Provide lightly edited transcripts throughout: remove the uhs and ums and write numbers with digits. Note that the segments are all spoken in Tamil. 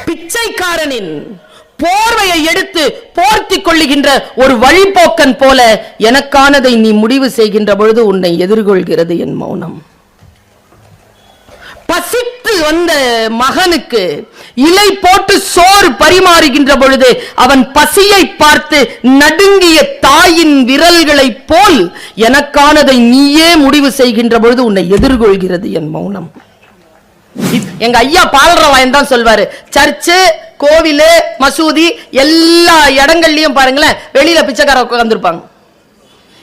பிச்சைக்காரனின் போர்வையை எடுத்து போர்த்தி கொள்ளுகின்ற ஒரு வழிபோக்கன் போல எனக்கானதை நீ முடிவு செய்கின்ற பொழுது உன்னை எதிர்கொள்கிறது என் மௌனம். பசித்து வந்த மகனுக்கு இலை போட்டு சோறு பரிமாறுகின்ற பொழுது அவன் பசியை பார்த்து நடுங்கிய தாயின் விரல்களை போல் எனக்கானதை நீயே முடிவு செய்கின்ற பொழுது உன்னை எதிர்கொள்கிறது என் மௌனம். எங்க ஐயா பாலரவாயன் தான் சொல்வாரு, சர்ச்சு, கோவிலு, மசூதி எல்லா இடங்கள்லயும் பாருங்களேன் வெளியில பிச்சைக்கார உட்கார்ந்துருப்பாங்க.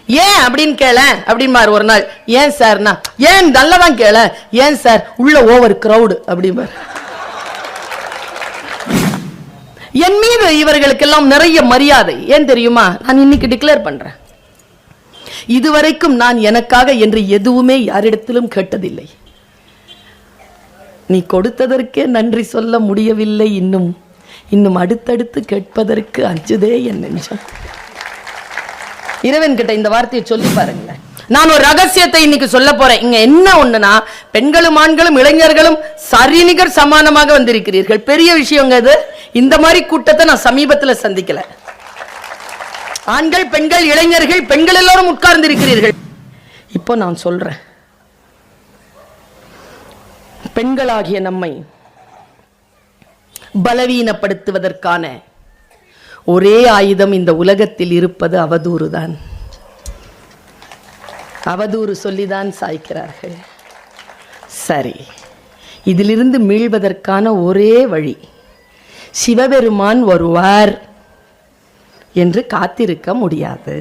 ஏன் அப்படின்னு கேள அப்படின்பாரு. ஒரு நாள் ஏன் சார்னா, ஏன் நல்லதான் கேள, ஏன் சார் உள்ள ஓவர் கிரவுட் அப்படின்பாரு. என் மீது இவர்களுக்கெல்லாம் நிறைய மரியாதை. ஏன் தெரியுமா? நான் இன்னைக்கு டிக்ளேர் பண்றேன், இதுவரைக்கும் நான் எனக்காக என்று எதுவுமே யாரிடத்திலும் கேட்டதில்லை. நீ கொடுத்ததற்கே நன்றி சொல்ல முடியவில்லை, இன்னும் அடுத்தடுத்து கேட்பதற்கு அஞ்சுதே என் நெஞ்சம். இறைவன் கிட்ட இந்த வார்த்தையை சொல்லி பாருங்களேன். நான் ஒரு ரகசியத்தை இன்னைக்கு சொல்ல போறேன். இங்க என்ன ஒண்ணுனா, பெண்களும் ஆண்களும் இளைஞர்களும் சரிநிகர் சமானமாக வந்திருக்கிறீர்கள். பெரிய விஷயங்க இது. இந்த மாதிரி கூட்டத்தை நான் சமீபத்தில் சந்திக்கல. ஆண்கள், பெண்கள், இளைஞர்கள், பெண்கள் எல்லாரும் உட்கார்ந்து இருக்கிறீர்கள். இப்போ நான் சொல்றேன், பெண்களாகிய நம்மை பலவீனப்படுத்துவதற்கான ஒரே ஆயுதம் இந்த உலகத்தில் இருப்பது அவதூறு தான். அவதூறு சொல்லிதான் சாய்க்கிறார்கள். சரி, இதிலிருந்து மீள்வதற்கான ஒரே வழி சிவபெருமான் வருவார் என்று காத்திருக்க முடியாது.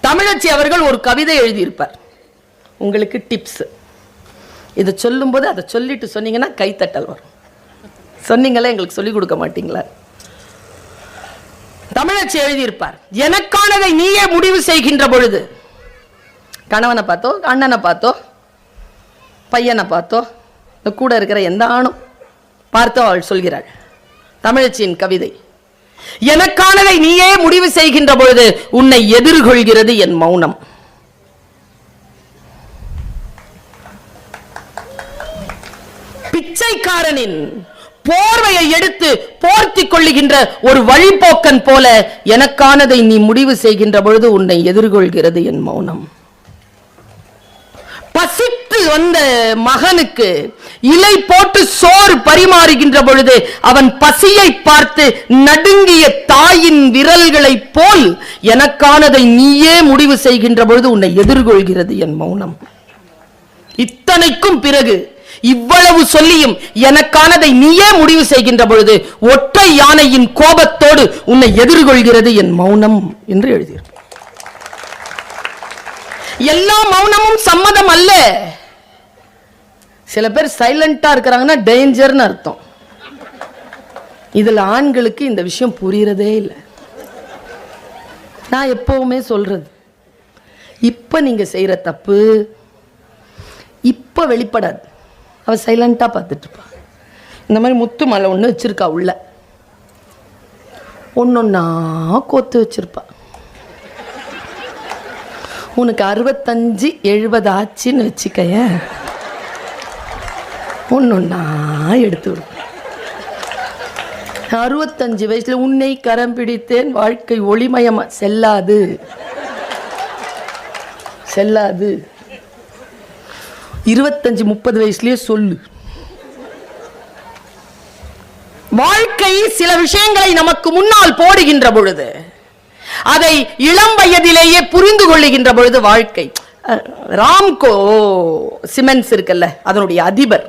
தமிழச்சி அவர்கள் ஒரு கவிதை எழுதியிருப்பார். உங்களுக்கு டிப்ஸ், இதை சொல்லும்போது அதை சொல்லிட்டு சொன்னீங்கன்னா கைத்தட்டல் வரும். சொன்னீங்களா, எங்களுக்கு சொல்லிக் கொடுக்க மாட்டீங்களா? தமிழச்சி எழுதியிருப்பார், எனக்கானதை நீயே முடிவு செய்கின்ற பொழுது, கணவனை பார்த்தோ, அண்ணனை பார்த்தோ, பையனை பார்த்தோ, கூட இருக்கிற எந்த ஆணும் பார்த்தோ அவள் சொல்கிறாள். தமிழச்சியின் கவிதை, எனக்கானதை நீயே முடிவு செய்கின்ற பொழுது உன்னை எதிர்கொள்கிறது என் மௌனம். பிச்சைக்காரனின் போர்வையை எடுத்து போர்த்தி கொள்ளுகின்ற ஒரு வழிபோக்கன் போல எனக்கானதை நீ முடிவு செய்கின்ற பொழுது உன்னை எதிர்கொள்கிறது என் மௌனம். பசித்து வந்த மகனுக்கு இலை போட்டு சோறு பரிமாறுகின்ற பொழுது அவன் பசியை பார்த்து நடுங்கிய தாயின் விரல்களை போல் எனக்கானதை நீயே முடிவு செய்கின்ற பொழுது உன்னை எதிர்கொள்கிறது என் மௌனம். இத்தனைக்கும் பிறகு, இவ்வளவு சொல்லியும் எனக்கானதை நீயே முடிவு செய்கின்ற பொழுது ஒற்றை யானையின் கோபத்தோடு உன்னை எதிர்கொள்கிறது என் மௌனம் என்று எழுதியிருக்கிறார். எல்லா மௌனமும் சம்மதம் அல்ல. சில பேர் சைலண்டா இருக்கிறாங்கன்னா டேஞ்சர்னு அர்த்தம். இதுல ஆண்களுக்கு இந்த விஷயம் புரியறதே இல்லை. நான் எப்பவுமே சொல்றது, இப்ப நீங்க செய்யற தப்பு இப்ப வெளிப்படாது. அவ சைலண்டா பார்த்துட்டு இருப்பா. இந்த மாதிரி முத்து மலை ஒண்ணு வச்சிருக்கா, உள்ள ஒன்னொன்னா கோத்து வச்சிருப்பா. உனக்கு 65 70 ஆச்சுன்னு வச்சுக்கைய, ஒன்னொன்னா எடுத்து விடும். 65 வயசுல உன்னை கரம் பிடித்தேன் வாழ்க்கை ஒளிமயமா செல்லாது செல்லாது. 25-30 வயசுலயே சொல்லு. வாழ்க்கை சில விஷயங்களை நமக்கு முன்னால் போடுகின்ற பொழுது, அதை இளம் வயதிலேயே புரிந்து கொள்ளுகின்ற பொழுது வாழ்க்கை. ராம்கோ சிமெண்ட்ஸ் இருக்குல்ல, அதனுடைய அதிபர்,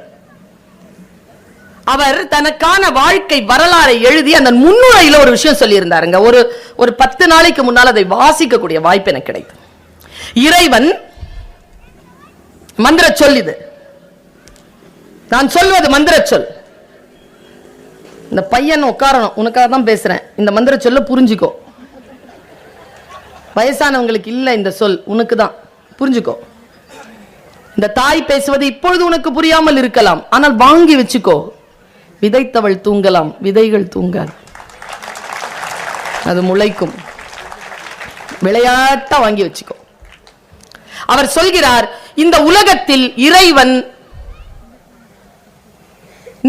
அவர் தனக்கான வாழ்க்கை வரலாறை எழுதி அந்த முன்னுரையில ஒரு விஷயம் சொல்லி இருந்தாருங்க. ஒரு 10 நாளைக்கு முன்னால் அதை வாசிக்கக்கூடிய வாய்ப்பு எனக்கு கிடைத்தது. இறைவன் மந்திர சொல், இது நான் சொல்வது மந்திர சொல். இந்த பையன் உட்காரணும், உனக்காக தான் பேசுறேன், இந்த மந்திர சொல்ல புரிஞ்சுக்கோ. வயசானவங்களுக்கு இல்ல இந்த சொல், உனக்கு தான், புரிஞ்சுக்கோ. இந்த தாய் பேசுவது இப்பொழுது உனக்கு புரியாமல் இருக்கலாம், ஆனால் வாங்கி வச்சுக்கோ. விதைத்தவள் தூங்கலாம், விதைகள் தூங்காது, அது முளைக்கும். விளையாட்டா வாங்கி வச்சுக்கோ. அவர் சொல்கிறார், இந்த உலகத்தில் இறைவன்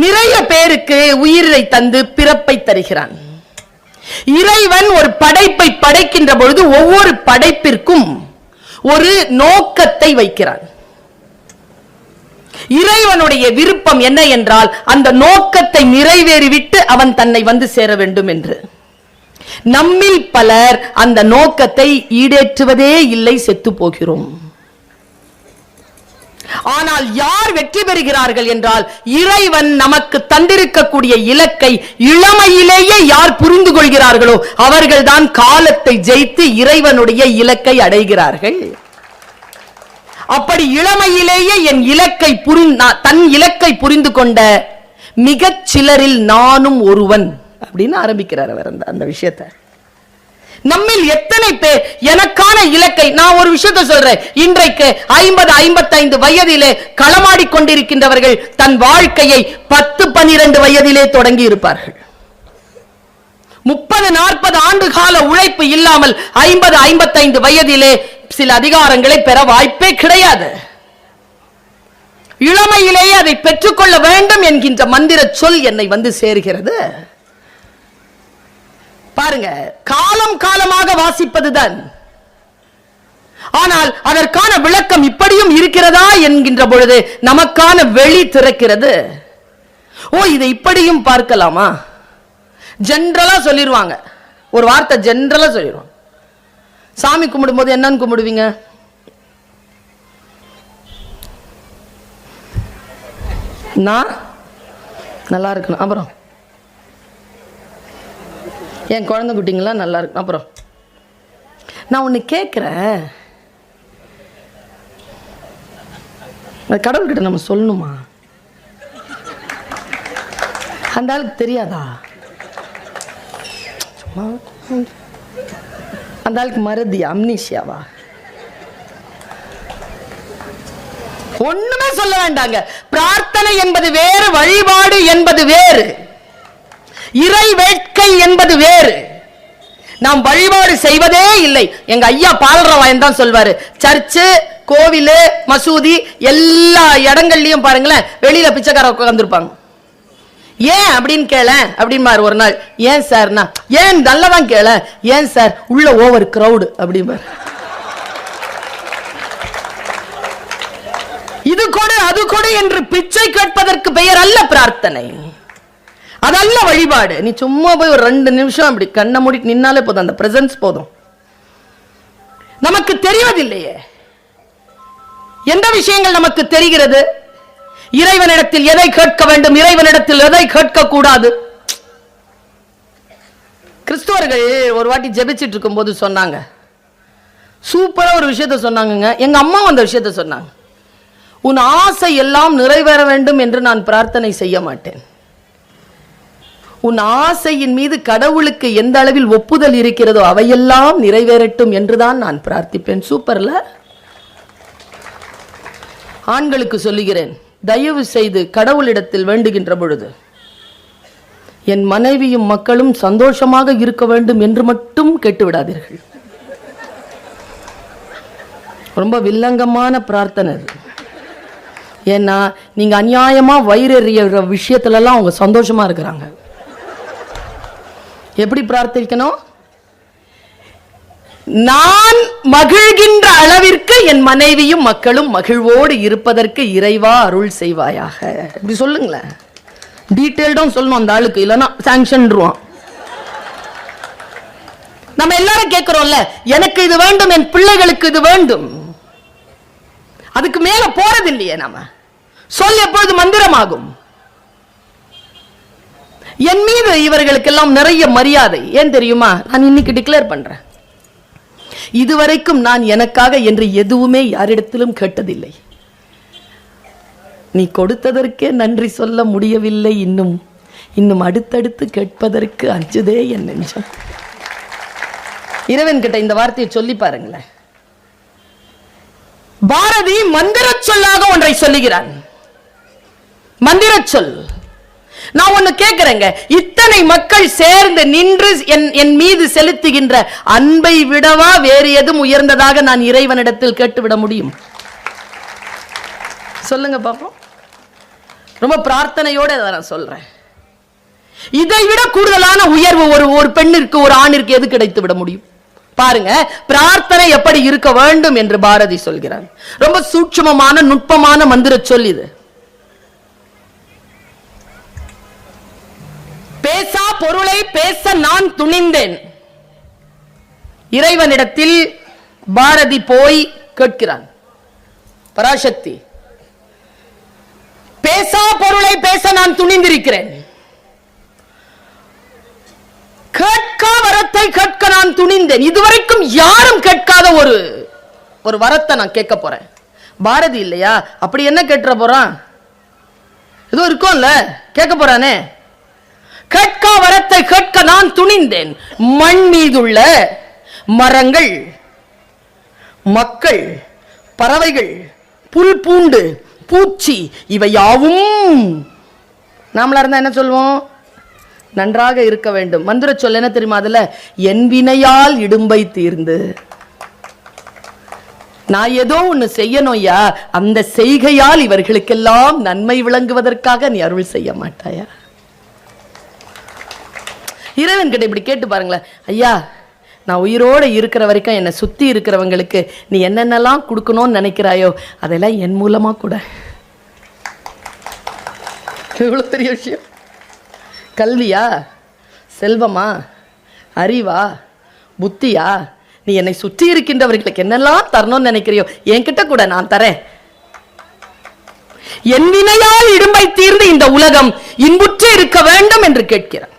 நிறைய பேருக்கு உயிரை தந்து பிறப்பை தருகிறான். இறைவன் ஒரு படைப்பை படைக்கின்ற பொழுது ஒவ்வொரு படைப்பிற்கும் ஒரு நோக்கத்தை வைக்கிறான். இறைவனுடைய விருப்பம் என்ன என்றால் அந்த நோக்கத்தை நிறைவேறிவிட்டு அவன் தன்னை வந்து சேர வேண்டும் என்று. நம்மில் பலர் அந்த நோக்கத்தை ஈடேற்றுவதே இல்லை, செத்து போகிறோம். ஆனால் யார் வெற்றி பெறுகிறார்கள் என்றால், இறைவன் நமக்கு தந்திருக்கக்கூடிய இலக்கை இளமையிலேயே யார் புரிந்து கொள்கிறார்களோ அவர்கள்தான் காலத்தை ஜெயித்து இறைவனுடைய இலக்கை அடைகிறார்கள். அப்படி இளமையிலேயே தன் இலக்கை புரிந்து கொண்ட மிகச் சிலரில் நானும் ஒருவன் அப்படின்னு ஆரம்பிக்கிறார் அவர் அந்த விஷயத்தை. நம்மில் எத்தனை பேர் எனக்கான இலக்கை, நான் ஒரு விஷயத்தை சொல்றேன், இன்றைக்கு 50-55 வயதிலே களமாடி கொண்டிருக்கின்றவர்கள் தன் வாழ்க்கையை 10-12 வயதிலே தொடங்கி இருப்பார்கள். 30-40 ஆண்டு கால உழைப்பு இல்லாமல் 50-55 வயதிலே சில அதிகாரங்களை பெற வாய்ப்பே கிடையாது. இளமையிலேயே அதை பெற்றுக்கொள்ள வேண்டும் என்கின்ற மந்திர சொல் என்னை வந்து சேர்கிறது. பாருங்க, காலம் காலமாக வாசிப்பதுதான். ஆனால் அதற்கான விளக்கம் இப்படியும் இருக்கிறதா என்கின்ற பொழுது நமக்கான வெளி திறக்கிறது. ஓ, இதை இப்படியும் பார்க்கலாமா? ஜெனரலா சொல்லிடுவாங்க, ஒரு வார்த்தை ஜெனரலா சொல்லிடுவாங்க. சாமி கும்பிடும் போது என்னன்னு கும்பிடுவீங்க? நான் நல்லா இருக்கணும், அப்புறம் என் குழந்தை குட்டிங்களாம் நல்லா இருக்கும், அப்புறம் நான் ஒன்று கேட்குறேன், கடவுள்கிட்ட நம்ம சொல்லணுமா? அந்த ஆளுக்கு தெரியாதா? அந்த ஆளுக்கு மறதி, அம்னீஷியாவா? ஒண்ணுமே சொல்ல வேண்டாங்க. பிரார்த்தனை என்பது வேறு, வழிபாடு என்பது வேறு, இறை வேட்கை என்பது வேறு. நாம் வழிபாடு செய்வதே இல்லை. எங்க ஐயா பால்ரவாயன் தான் சொல்வாரு, சர்ச்சு, கோவிலு, மசூதி எல்லா இடங்கள்லயும் பாருங்களேன் வெளியில பிச்சைக்கார உட்கார்ந்துருப்பாங்க. ஏன் அப்படின்னு கேள அப்படின்பாரு. ஒரு நாள், ஏன் சார்னா, ஏன் நல்லதான் கேள, ஏன் சார் உள்ள ஓவர் கிரௌடு அப்படின்பாரு. இது கொடு அது கொடு என்று பிச்சை கேட்பதற்கு பெயர் அல்ல பிரார்த்தனை, அதல்ல வழிபாடு. நீ சும்மா போய் ஒரு 2 நிமிஷம் அப்படி கண்ணை மூடிட்டு நின்னாலே போதும், அந்த பிரசன்ஸ் போதும். நமக்கு தெரிவதில்லையே எந்த விஷயங்கள் நமக்கு தெரிகிறது. இறைவனிடத்தில் எதை கேட்க வேண்டும், இறைவனிடத்தில் எதை கேட்க கூடாது. கிறிஸ்தவர்கள் ஒரு வாட்டி ஜெபிச்சிட்டு இருக்கும் போது சொன்னாங்க, சூப்பரா ஒரு விஷயத்த சொன்னாங்க. எங்க அம்மா அந்த விஷயத்த சொன்னாங்க, உன் ஆசை எல்லாம் நிறைவேற வேண்டும் என்று நான் பிரார்த்தனை செய்ய மாட்டேன். உன் ஆசையின் மீது கடவுளுக்கு எந்த அளவில் ஒப்புதல் இருக்கிறதோ அவையெல்லாம் நிறைவேறட்டும் என்றுதான் நான் பிரார்த்திப்பேன். சூப்பர்ல. ஆண்களுக்கு சொல்லுகிறேன், தயவு செய்து கடவுளிடத்தில் வேண்டுகின்ற பொழுது என் மனைவியும் மக்களும் சந்தோஷமாக இருக்க வேண்டும் என்று மட்டும் கேட்டுவிடாதீர்கள். ரொம்ப வில்லங்கமான பிரார்த்தனை. ஏன்னா நீங்க அநியாயமா வயிறெறிய விஷயத்துல எல்லாம் அவங்க சந்தோஷமா இருக்கிறாங்க. எப்படி பிரார்த்திக்கணும்? நான் மகிழ்கின்ற அளவிற்கு என் மனைவியும் மக்களும் மகிழ்வோடு இருப்பதற்கு இறைவா அருள் செய்வாயாக. இப்படி சொல்லுங்களேன். டீட்டெயில்டும் சொல்லணும் அந்த ஆளுக்கு, இல்லைன்னா சாங்ஷன்ருவான். நம்ம எல்லாரும் கேட்கிறோம்ல, எனக்கு இது வேண்டும், என் பிள்ளைகளுக்கு இது வேண்டும். அதுக்கு மேல போறது இல்லையே. நாம சொல் எப்பொழுது மந்திரமாகும். என் மீது இவர்களுக்கெல்லாம் நிறைய மரியாதை. ஏன் தெரியுமா? நான் இன்னைக்கு டிக்ளேர் பண்றேன், இதுவரைக்கும் நான் எனக்காக என்று எதுவுமே யாரிடத்திலும் கேட்டதில்லை. நீ கொடுத்ததற்கே நன்றி சொல்ல முடியவில்லை, இன்னும் அடுத்தடுத்து கேட்பதற்கு அஞ்சுதே என் நெஞ்சம். இறைவன் கிட்ட இந்த வார்த்தையை சொல்லி பாருங்களேன். பாரதி மந்திர சொல்லாக ஒன்றை சொல்லுகிறான். மந்திர சொல். நான் ஒண்ணு கேட்கிறேங்க, இத்தனை மக்கள் சேர்ந்து நின்று என் மீது செலுத்துகின்ற அன்பை விடவா வேறு எதுவும் உயர்ந்ததாக நான் இறைவனிடத்தில் கேட்டுவிட முடியும்? சொல்லுங்க பாப்போம். ரொம்ப பிரார்த்தனையோட நான் சொல்றேன். இதை விட கூடுதலான உயர்வு ஒரு பெண்ணிற்கு ஒரு ஆணிற்கு எது கிடைத்து விட முடியும்? பாருங்க, பிரார்த்தனை எப்படி இருக்க வேண்டும் என்று பாரதி சொல்கிறார். ரொம்ப சூட்சமமான நுட்பமான மந்திர சொல் இது. பேசா பொருளை பேச நான் துணிந்தேன். இறைவனிடத்தில் பாரதி போய் கேட்கிறான், பராசக்தி, பேசா பொருளை பேச நான் துணிந்திருக்கிறேன், கேட்கா வரத்தை கேட்க நான் துணிந்தேன். இதுவரைக்கும் யாரும் கேட்காத ஒரு வரத்தை நான் கேட்க போறேன். பாரதி இல்லையா, அப்படி என்ன கேட்ற போறான்? ஏதோ இருக்கும்ல, கேட்க போறானே. கேட்கா வரத்தை கேட்க நான் துணிந்தேன். மண் மீதுள்ள மரங்கள், மக்கள், பறவைகள், புல் பூண்டு, பூச்சி இவை யாவும் நாமளா இருந்தா என்ன சொல்வோம்? நன்றாக இருக்க வேண்டும். மந்திர சொல் என்ன தெரியுமா? அதுல என் வினையால் இடும்பை தீர்ந்து. நான் ஏதோ ஒண்ணு செய்யணும் ஐயா, அந்த செய்கையால் இவர்களுக்கெல்லாம் நன்மை விளங்குவதற்காக நீ அருள் செய்ய மாட்டாயா? இறைவன் கிட்ட இப்படி கேட்டு பாருங்களேன், ஐயா நான் உயிரோட இருக்கிற வரைக்கும் என்னை சுத்தி இருக்கிறவங்களுக்கு நீ என்னென்னலாம் கொடுக்கணும்னு நினைக்கிறாயோ அதெல்லாம் என் மூலமா கூட. எவ்வளவு பெரிய விஷயம். கல்வியா, செல்வமா, அறிவா, புத்தியா, நீ என்னை சுற்றி இருக்கின்றவர்களுக்கு என்னெல்லாம் தரணும்னு நினைக்கிறியோ என்கிட்ட கூட நான் தரேன். என் வினையால் இடும்பை தீர்ந்து இந்த உலகம் இன்புற்று இருக்க வேண்டும் என்று கேட்கிறார்.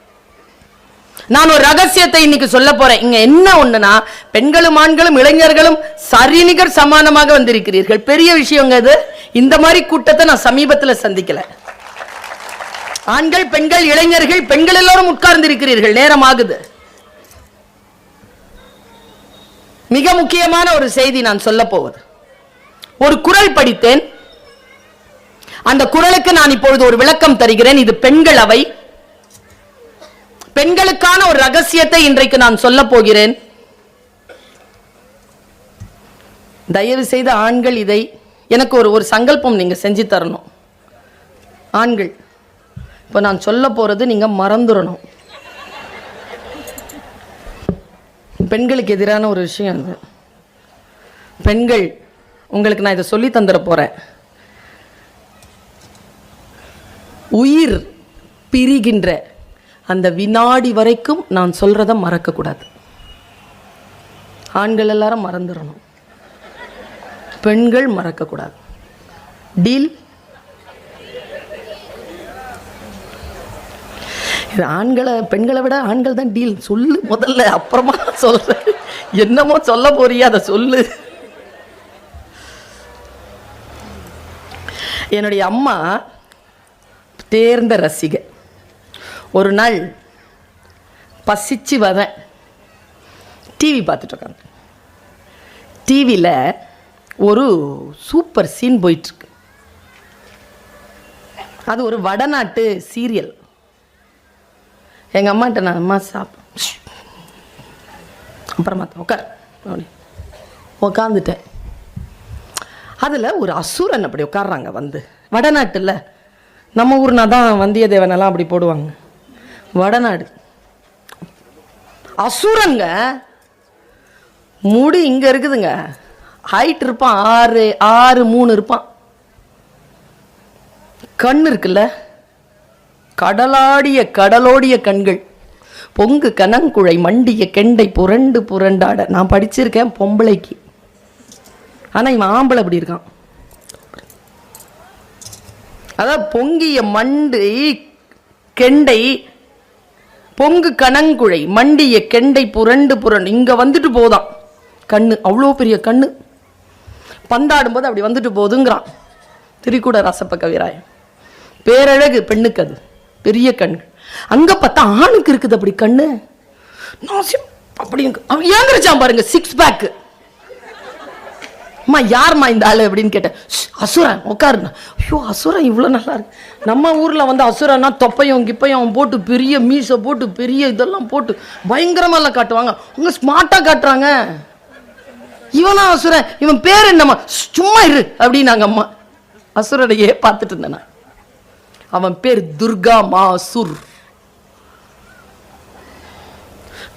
நான் ஒரு ரகசியத்தை இன்னைக்கு சொல்ல போறேன். இங்க என்ன ஒண்ணுனா, பெண்களும் ஆண்களும் இளைஞர்களும் சரிநிகர் சமானமாக வந்திருக்கிறீர்கள். பெரிய விஷயங்க இது. இந்த மாதிரி கூட்டத்தை நான் சமீபத்தில் சந்திக்கல. ஆண்கள், பெண்கள், இளைஞர்கள், பெண்கள் எல்லாரும் உட்கார்ந்து இருக்கிறீர்கள். நேரம் ஆகுது. மிக முக்கியமான ஒரு செய்தி நான் சொல்ல போவது. ஒரு குறள் படித்தேன். அந்த குறளுக்கு நான் இப்பொழுது ஒரு விளக்கம் தருகிறேன். இது பெண்கள் அவை. பெண்களுக்கான ஒரு ரகசியத்தை இன்றைக்கு நான் சொல்ல போகிறேன். தயவு செய்து ஆண்கள் இதை எனக்கு ஒரு சங்கல்பம் நீங்க செஞ்சு தரணும். ஆண்கள், இப்ப நான் சொல்ல போறது நீங்க மறந்துடணும். பெண்களுக்கு எதிரான ஒரு விஷயம் அது. பெண்கள், உங்களுக்கு நான் இதை சொல்லி தந்துட போறேன். உயிர் பிரிகின்ற அந்த வினாடி வரைக்கும் நான் சொல்றத மறக்க கூடாது. ஆண்கள் எல்லாரும் மறந்துடணும், பெண்கள் மறக்க கூடாது. டீல்? ஆண்களை பெண்களை விட ஆண்கள் தான் டீல். சொல்லு முதல்ல, அப்புறமா சொல்ற. என்னமோ சொல்ல போறியா, அதை சொல்லு. என்னுடைய அம்மா தேர்ந்த ரசிகை. ஒரு நாள் பசிச்சு வரேன், டிவி பார்த்துட்டு இருக்காங்க. டிவியில் ஒரு சூப்பர் சீன் போயிட்டுருக்கு. அது ஒரு வடநாட்டு சீரியல். எங்கள் அம்மாட்ட நான், அம்மா அப்புறமா உட்காந்துட்டேன். அதில் ஒரு அசுரன் அப்படி உட்காடுறாங்க. வந்து வடநாட்டில், நம்ம ஊர்னா தான் வந்தியத்தேவனெல்லாம் அப்படி போடுவாங்க. வடநாடு அசுரங்க. முடி இங்க இருக்குதுங்க, ஹைட் இருப்பான் 6'3" இருப்பான். கண்ணு இருக்குல்ல, கடலோடிய கண்கள், பொங்கு கனங்குழை மண்டிய கெண்டை புரண்டு புரண்டாட. நான் படிச்சிருக்கேன் பொம்பளைக்கு, ஆனா இவன் ஆம்பளை அப்படி இருக்கான். அதான் பொங்கிய மண்டை கெண்டை, பொங்கு கனங்குழை மண்டிய கெண்டை புரண்டு புரண்டு. இங்க வந்துட்டு போதான் கண்ணு, அவ்வளோ பெரிய கண்ணு. பந்தாடும் போது அப்படி வந்துட்டு போதுங்கிறான் திரிகூட ராசப்ப கவிராயன். பேரழகு பெண்ணுக்கு, அது பெரிய கண். அங்க பார்த்தா ஆணுக்கு இருக்குது அப்படி கண்ணு. அப்படி ஏங்கிருச்சான் பாருங்க, 6 பேக். அம்மா யார்மா இந்த ஆளு அப்படின்னு கேட்டேன். அசுரன் உட்காருண்ணா. ஐயோ அசுரன் இவ்வளோ நல்லா இருக்கு. நம்ம ஊரில் வந்து அசுரன்னா தொப்பையும் கிப்பையும் போட்டு பெரிய மீசை போட்டு பெரிய இதெல்லாம் போட்டு பயங்கரமாலாம் காட்டுவாங்க. உங்க ஸ்மார்ட்டாக காட்டுறாங்க. இவனா அசுரன், இவன் பேர் என்னம்மா? சும்மா இரு அப்படின்னாங்க அம்மா. அசுரனையே பார்த்துட்டு இருந்தேன். அவன் பேர் துர்கா மாசுர்.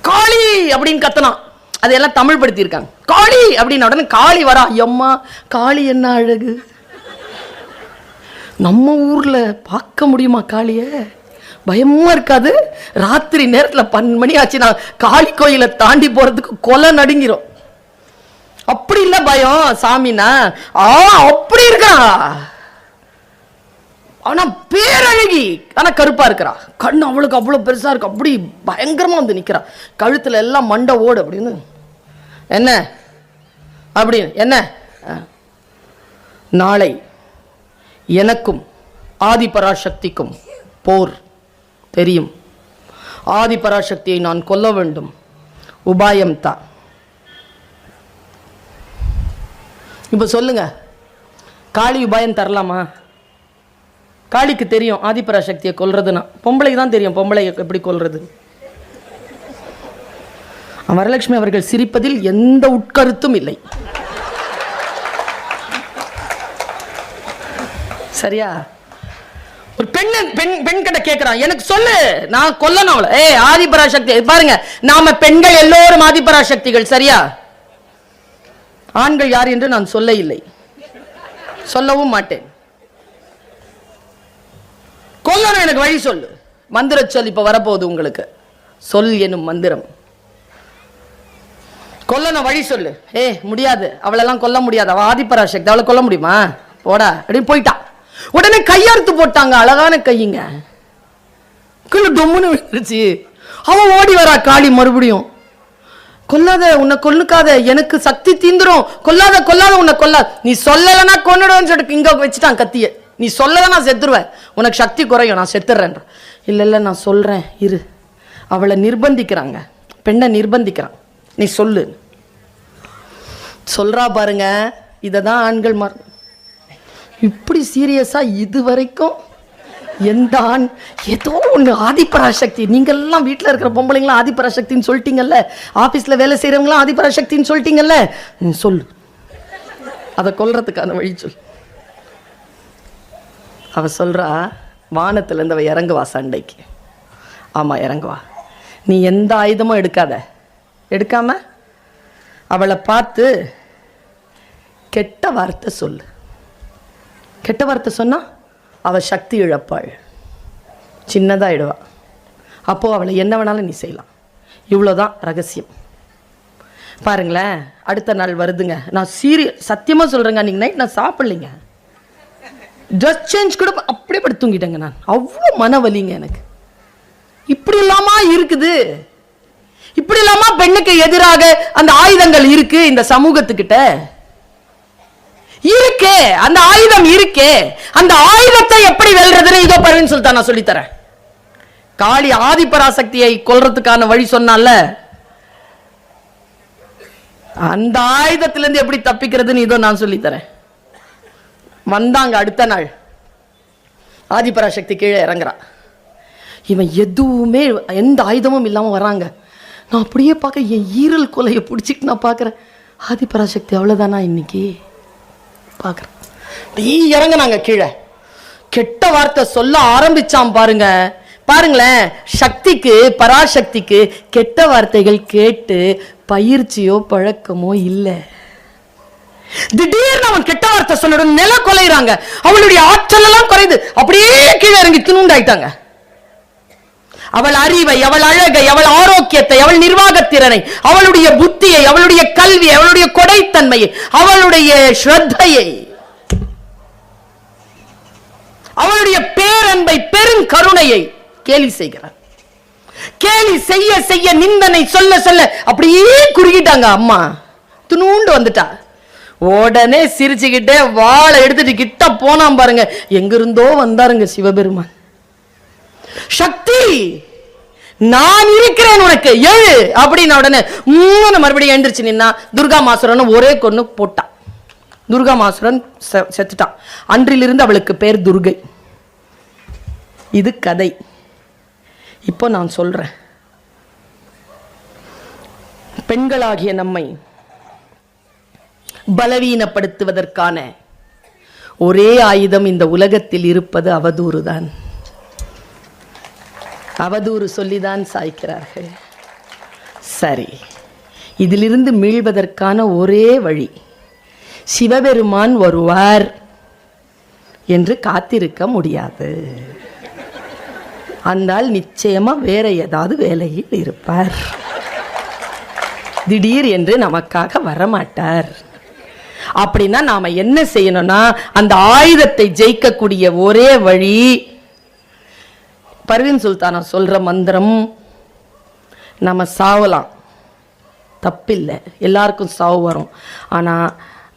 காளி அப்படின்னு கத்தனான். அதையெல்லாம் தமிழ் படுத்தி இருக்காங்க. காளி அப்படின்னு உடனே காளி வரா. எம்மா காளி என்ன அழகு! நம்ம ஊர்ல பார்க்க முடியுமா காளிய? பயமா இருக்காது? ராத்திரி நேரத்துல 12 மணி ஆச்சுன்னா காளி கோயிலை தாண்டி போறதுக்கு கொலை நடுங்கிரும். அப்படி இல்ல பயம் சாமினா. அப்படி இருக்கா. ஆனா பேரழகி, ஆனா கருப்பா இருக்கிறா. கண்ணு அவளுக்கு அவ்வளவு பெருசா இருக்கு. அப்படி பயங்கரமா வந்து நிக்கிறா. கழுத்துல எல்லாம் மண்டை ஓடு. அப்படின்னு என்ன அப்படின்னு என்ன, நாளை எனக்கும் ஆதிபராசக்திக்கும் போர் தெரியும். ஆதிபராசக்தியை நான் கொல்ல வேண்டும். உபாயம் தான். இப்ப சொல்லுங்க, காளி உபாயம் தரலாமா? காளிக்கு தெரியும் ஆதிபராசக்தியை கொல்றதுன்னா. பொம்பளைக்கு தான் தெரியும் பொம்பளை எப்படி கொல்றது. வரலட்சுமி அவர்கள் சிரிப்பதில் எந்த உட்கருத்தும் இல்லை. சரியா? ஒரு பெண் கிட்ட கேட்கிறான், எனக்கு சொல்லு, நான் கொல்லணும் அவளை. ஆதிபராசக்தி பாருங்க, நாம பெண்கள் எல்லோரும் ஆதிபராசக்திகள். சரியா? ஆண்கள் யார் என்று நான் சொல்ல இல்லை, சொல்லவும் மாட்டேன். கொல்லணும், எனக்கு வழி சொல்லு. மந்திர சொல் இப்ப வரப்போகுது உங்களுக்கு. சொல் எனும் மந்திரம். கொல்லணும், வழி சொல்லு. முடியாது, அவளெல்லாம் கொல்ல முடியாது, அவ ஆதிபராசக்தி, அவளை கொல்ல முடியுமா? போடா அப்படின்னு போயிட்டா. உடனே கையறுத்து போட்டாங்க. அழகான கையுங்க. டொம்முன்னு விழுந்துருச்சு. அவன் ஓடி வரா. காளி மறுபடியும், கொல்லாத, உன்னை கொல்லுக்காத, எனக்கு சக்தி தீந்துரும், கொல்லாத கொல்லாத, உன்னை கொல்லாத, நீ சொல்லலன்னா கொன்னுடுவேன்னு சொல்லிட்டு இங்க வச்சுட்டான் கத்திய. நீ சொல்லதான் நான் செத்துருவேன், உனக்கு சக்தி குறையும், நான் செத்துறேன். இல்ல இல்ல நான் சொல்றேன் இரு. அவளை நிர்பந்திக்கிறாங்க, பெண்ணை நிர்பந்திக்கிறான். நீ சொல்லு. சொல்றா பாருங்க. இததான் ஆண்கள் இப்படி சீரியஸா இது வரைக்கும் எந்த ஆண் ஏதோ ஒண்ணு ஆதிபராசக்தி. நீங்க எல்லாம் வீட்டுல இருக்கிற பொம்பளைங்களாம் ஆதிபராசக்தின்னு சொல்லிட்டீங்கல்ல, ஆபீஸ்ல வேலை செய்யறவங்களாம் ஆதிபராசக்தின்னு சொல்லிட்டீங்கல்ல, சொல்லு, அதை கொல்றதுக்கான வழி சொல். அவ சொல்றா, வானத்துல இருந்து அவ இறங்குவா சண்டைக்கு. ஆமா இறங்குவா. நீ எந்த ஆயுதமும் எடுக்காத. எடுக்காம அவளை பார்த்து கெட்ட வார்த்தை சொல்லு. கெட்ட வார்த்தை சொன்னா அவ சக்தி இழப்பாள், சின்னதாயிடுவா. அப்போ அவளை என்ன வேணாலும் நீ செய்யலாம். இவ்வளோதான் ரகசியம். பாருங்களேன், அடுத்த நாள் வருதுங்க. நான் சத்தியமா சொல்றேங்க, அன்னைக்கு நைட் நான் சாப்பிடலைங்க. ட்ரெஸ் சேஞ்ச் கூட அப்படியே படுத்து தூங்கிட்டேங்க. நான் அவ்வளோ மனவலிங்க எனக்கு. இப்படி இல்லாம இருக்குது, இப்படி இல்லாம பெண்ணுக்கு எதிராக அந்த ஆயுதங்கள் இருக்கு இந்த சமூகத்துக்கிட்ட இருக்கே. அந்த ஆயுதம் இருக்கே, அந்த ஆயுதத்தை எப்படி வெல்றதுன்னு இதோ பரவீன் சுல்தான் நான் சொல்லித்தரேன். காளி ஆதிபராசக்தியை கொல்றதுக்கான வழி சொன்னால, அந்த ஆயுதத்திலிருந்து எப்படி தப்பிக்கிறதுன்னு இதோ நான் சொல்லித்தரேன். வந்தாங்க அடுத்த நாள், ஆதிபராசக்தி கீழே இறங்குறா. இவன் எதுவுமே எந்த ஆயுதமும் இல்லாம வராங்க. நான் அப்படியே பார்க்க என் ஈரல் கொலையை பிடிச்சிட்டு நான் பார்க்குறேன். ஆதிபராசக்தி அவ்வளோதானா இன்னைக்கு பார்க்குறேன். இறங்குனாங்க கீழே. கெட்ட வார்த்தை சொல்ல ஆரம்பிச்சான் பாருங்க. பாருங்களேன், சக்திக்கு, பராசக்திக்கு கெட்ட வார்த்தைகள் கேட்டு பயிற்சியோ பழக்கமோ இல்லை. திடீர்னு அவன் கெட்ட வார்த்தை சொல்லணும், நில கொலைறாங்க. அவளுடைய ஆற்றல் எல்லாம் குறையுது, அப்படியே கீழே இறங்கி துணுண்டாயிட்டாங்க. அவள் அறிவை, அவள் அழகை, அவள் ஆரோக்கியத்தை, அவள் நிர்வாகத்திறனை, அவளுடைய புத்தியை, அவளுடைய கல்வியை, அவளுடைய கொடைத்தன்மையை, அவளுடைய ஸ்ரத்தையை, அவளுடைய பேரன்பை, பெருங்கருணையை கேலி செய்கிறார். கேலி செய்ய செய்ய, நிந்தனை சொல்ல சொல்ல அப்படியே குறுகிட்டாங்க. அம்மா துணுண்டு வந்துட்டா. உடனே சிரிச்சுக்கிட்டே வாளை எடுத்துட்டு கிட்ட போனாம் பாருங்க. எங்கிருந்தோ வந்தாருங்க சிவபெருமான். சக்தி, நான் இருக்கிறேன் உனக்கு, எழு அப்படின்னு உடனே மறுபடியும் எழுந்திருச்சு நின்னா. துர்கா மாசுரன்னு ஒரே கொன்னு போட்டா. துர்காமாசுரன் செத்துட்டான். அன்றிலிருந்து அவளுக்கு பேர் துர்கை. இது கதை. இப்போ நான் சொல்றேன், பெண்களாகிய நம்மை பலவீனப்படுத்துவதற்கான ஒரே ஆயுதம் இந்த உலகத்தில் இருப்பது அவதூறு தான். அவதூறு சொல்லிதான் சாய்க்கிறார்கள். சரி, இதிலிருந்து மீள்வதற்கான ஒரே வழி, சிவபெருமான் வருவார் என்று காத்திருக்க முடியாது. அந்தால் நிச்சயமா வேற ஏதாவது வேலையில் இருப்பார். திடீர் என்று நமக்காக வரமாட்டார். அப்படின்னா நாம என்ன செய்யணும்னா, அந்த ஆயுதத்தை ஜெயிக்கக்கூடிய ஒரே வழி, பர்வீன் சுல்தானா சொல்ற மந்திரம், நம்ம சாவலாம், தப்பில்லை, எல்லாருக்கும் சாவு வரும். ஆனா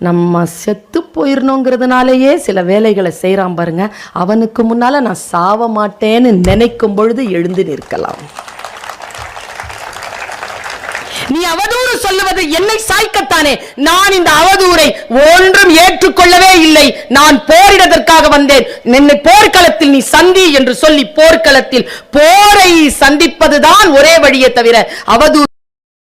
நம்ம செத்து போயிடணுங்கிறதுனாலேயே சில வேலைகளை செய்யறான் பாருங்க, அவனுக்கு முன்னால நான் சாவ மாட்டேன்னு நினைக்கும் பொழுது எழுந்து நிற்கலாம். நீ அவதூறு சொல்லுவது என்னை சாய்க்கத்தானே. நான் இந்த அவதூறை ஒன்றும் ஏற்றுக்கொள்ளவே இல்லை. நான் போரிடுவதற்காக வந்தேன். என்னை போர்க்களத்தில் நீ சந்தி என்று சொல்லி போர்க்களத்தில் போரை சந்திப்பதுதான் ஒரே வழியே தவிர அவதூறு